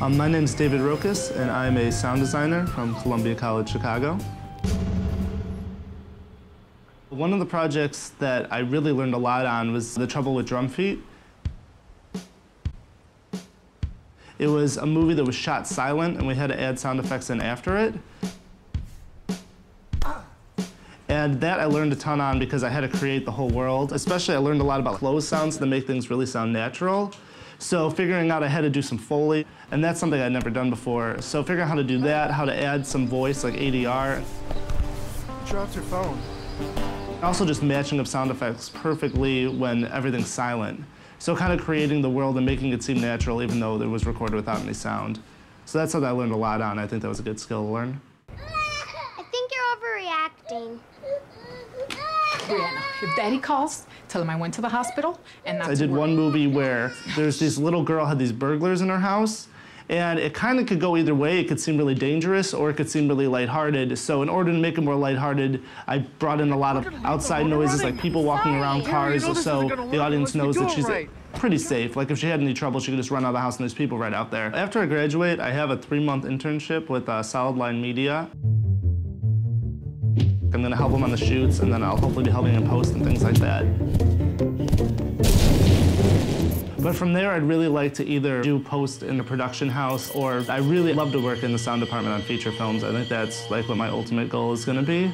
My name's David Rokos, and I'm a sound designer from Columbia College, Chicago. One of the projects that I really learned a lot on was The Trouble with Drum Feet. It was a movie that was shot silent, and we had to add sound effects in after it. And that I learned a ton on because I had to create the whole world. Especially, I learned a lot about closed sounds that make things really sound natural. So figuring out I had to do some Foley, and that's something I'd never done before. So figuring out how to do that, how to add some voice like ADR. You dropped your phone. Also just matching up sound effects perfectly when everything's silent. So kind of creating the world and making it seem natural even though it was recorded without any sound. So that's something I learned a lot on. I think that was a good skill to learn. I think you're overreacting. Brianna, if Daddy calls, tell him I went to the hospital and not I did one movie where there's this little girl had these burglars in her house, and it kind of could go either way. It could seem really dangerous or it could seem really lighthearted. So in order to make it more lighthearted, I brought in a lot of outside noises like people walking around cars, so the audience knows that she's pretty safe. Like if she had any trouble, she could just run out of the house and there's people right out there. After I graduate, I have a 3-month internship with Solid Line Media. I'm gonna help them on the shoots, and then I'll hopefully be helping in post and things like that. But from there, I'd really like to either do post in a production house, or I really love to work in the sound department on feature films. I think that's like what my ultimate goal is gonna be.